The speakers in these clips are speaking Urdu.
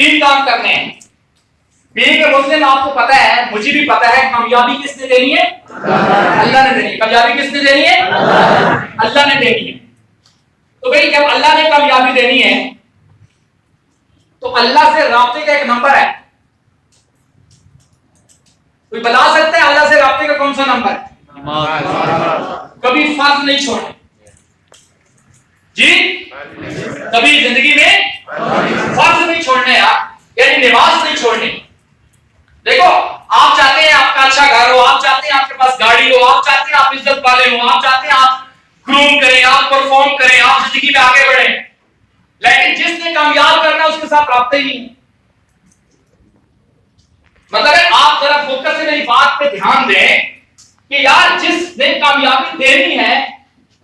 تین کام کرنے ہیں. بیوی کے مسلم آپ کو پتا ہے, مجھے بھی پتا ہے, کامیابی کس نے دینی ہے؟ اللہ نے دینی ہے. کامیابی کس نے دینی ہے؟ اللہ نے دینی ہے. تو بھئی جب اللہ نے کامیابی دینی ہے تو اللہ سے رابطے کا ایک نمبر ہے. کوئی بتا سکتا ہے اللہ سے رابطے کا کون سا نمبر ہے؟ کبھی فرض نہیں چھوڑنے. جی کبھی زندگی میں فرض نہیں چھوڑنے, یعنی نماز نہیں چھوڑنی. دیکھو آپ چاہتے ہیں آپ کا اچھا گھر ہو, آپ چاہتے ہیں آپ کے پاس گاڑی ہو, آپ چاہتے ہیں آپ عزت والے ہو, آپ چاہتے ہیں آپ گروم کریں, آپ پرفارم کریں, آپ زندگی میں آگے بڑھیں, لیکن جس نے کامیاب کرنا اس کے ساتھ رابطے ہی نہیں. مطلب ہے آپ ذرا فوکس سے میری بات پہ دھیان دیں کہ یار جس نے کامیابی دینی ہے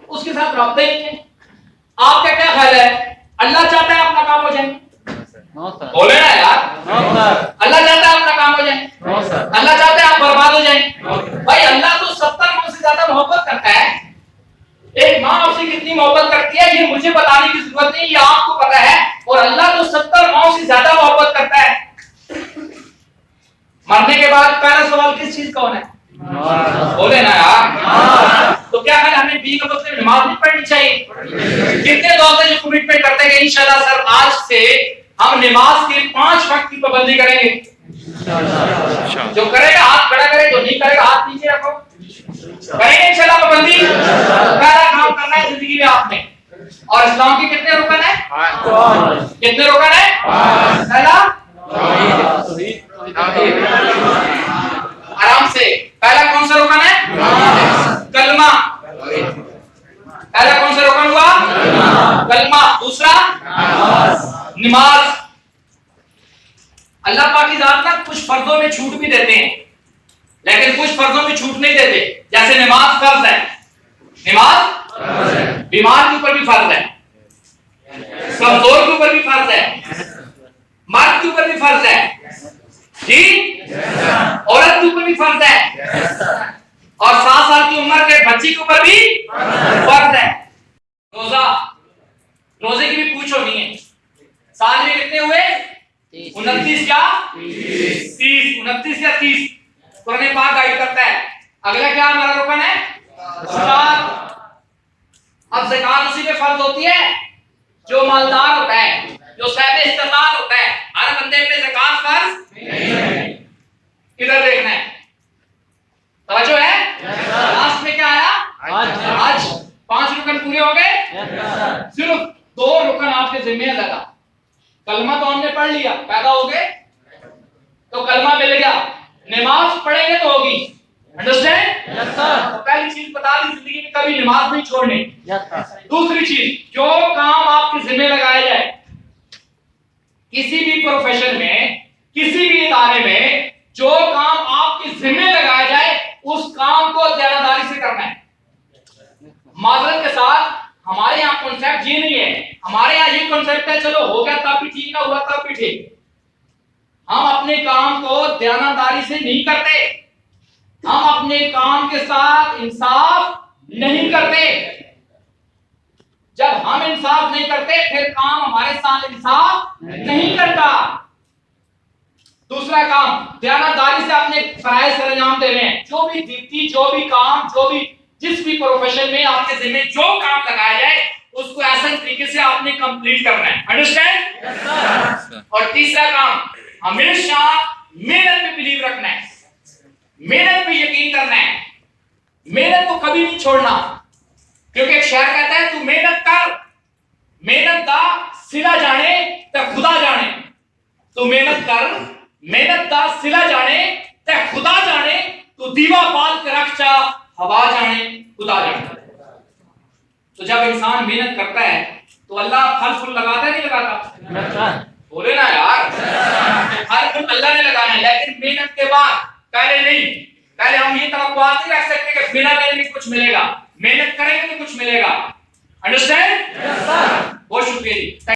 اس کے ساتھ رابطہ ہی نہیں ہے. آپ کا کیا خیال ہے؟ اللہ چاہتا ہے آپ ناکام ہو جائیں؟ بولے نا یار, اللہ چاہتا ہے آپ ناکام ہو جائیں؟ اللہ چاہتا ہے آپ برباد ہو جائیں؟ بھائی اللہ تو 70 ماں سے زیادہ محبت کرتا ہے. ایک ماں آپ سے کتنی محبت کرتی ہے یہ مجھے بتانے کی ضرورت نہیں, یہ آپ کو پتا ہے. اور اللہ تو 70 ماں سے زیادہ محبت کرتا ہے. مرنے کے بعد پہلا سوال کس چیز کا ہونا ہے؟ بولے نا یار. تو کیا ہے ہمیں بیوی کے مسئلے میں نماز نہیں پڑھنی چاہیے؟ کتنے دوست ہیں جو کمٹمنٹ کرتے ہیں کہ انشاءاللہ سر آج سے ہم نماز کے 5 وقت کی پابندی کریں گے. جو کرے گا ہاتھ کھڑا کرے, جو نہیں کرے گا ہاتھ نیچے رکھو. کریں گے انشاءاللہ پابندی. پہلا کام کرنا ہے زندگی میں آپ نے. اور اسلام کے کتنے رکن ہیں؟ کتنے رکن ہیں؟ پہلا آرام سے, پہلا کون سا رکن ہے؟ کلمہ. پہلا کون سا رکن ہوا؟ کلمہ. دوسرا نماز. اللہ پاک کی ذات نا کچھ فرضوں میں چھوٹ بھی دیتے ہیں لیکن کچھ فرضوں میں چھوٹ نہیں دیتے. جیسے نماز فرض ہے, نماز بیمار کے اوپر بھی فرض ہے, کمزور کے اوپر بھی فرض ہے, مرد کے اوپر بھی فرض ہے, جی عورت کے اوپر بھی فرض ہے, اور 7 سال کی عمر کے بچی کے اوپر بھی فرض ہے. روزے کی بھی پوچھ ہونی ہے. سال میں کتنے ہوئے؟ 29 یا 30. 29 یا 30 قرآن پاک گائیڈ کرتا ہے. اگلا کیا ہمارا رکن ہے؟ زکات. اب زکات اسی پہ فرض ہوتی ہے جو مالدار ہوتا ہے, جو صاحب استطاعت ہوتا ہے. ہر بندے پہ زکات فرض نہیں ہے. ادھر دیکھنا ہے, توجہ ہے. لاسٹ میں کیا آیا؟ حج. 5 رکن پورے ہو گئے, صرف 2 رکن آپ کے ذمہ لگا. کلمہ تو ہم نے پڑھ لیا, پیدا ہو گئے تو کلمہ مل گیا. نماز پڑھیں گے تو ہوگی. انڈرسٹینڈ؟ یس سر. پہلی چیز بتا دی, زندگی میں کبھی نماز نہیں چھوڑنی. دوسری چیز, جو کام آپ کے ذمہ لگایا جائے کسی بھی پروفیشن میں, کسی بھی ادارے میں, جو کام آپ کے ذمہ لگایا جائے اس کام کو دیانتداری سے کرنا ہے. معذرت کے ساتھ ہمارے یہاں کنسپٹ یہ نہیں ہے. ہمارے یہاں یہ کنسپٹ ہے چلو ہو گیا تب بھی ٹھیک, نہ ہوا تب بھی ٹھیک. ہم اپنے کام کو دیانتداری سے نہیں کرتے, ہم اپنے کام کے ساتھ انصاف نہیں کرتے. جب ہم انصاف نہیں کرتے پھر کام ہمارے ساتھ انصاف نہیں کرتا. دوسرا کام, دیانتداری سے اپنے فرائض سر انجام دینے ہیں. جو بھی ڈیوٹی, جو بھی کام, جو بھی جس بھی پروفیشن میں آپ کے ذمہ جو کام لگایا جائے اس کو ایسا طریقے سے آپ نے کمپلیٹ کرنا ہے. انڈرسٹینڈ؟ اور تیسرا کام, ہمیشہ محنت پہ بلیو رکھنا ہے, محنت پہ یقین کرنا ہے, محنت کو کبھی نہیں چھوڑنا. کیونکہ ایک شاعر کہتا ہے تو محنت کر, محنت دا صلہ جانے تے خدا جانے. تو محنت کر, محنت دا صلہ جانے تے خدا جانے. تو دیوا پال کے رکھ چا ہوا جانے خدا جانے. تو جب انسان محنت کرتا ہے تو اللہ پھل پھول لگاتا ہے نہیں لگاتا؟ بولے نا یار. ہر پھول اللہ نے لگانا ہے لیکن محنت کے بعد, پہلے نہیں. پہلے ہم یہ توقعات نہیں رکھ سکتے کہ بنا محنت کے کچھ ملے گا. محنت کریں گے تو کچھ ملے گا. انڈرسٹینڈ؟ بہت شکریہ جی.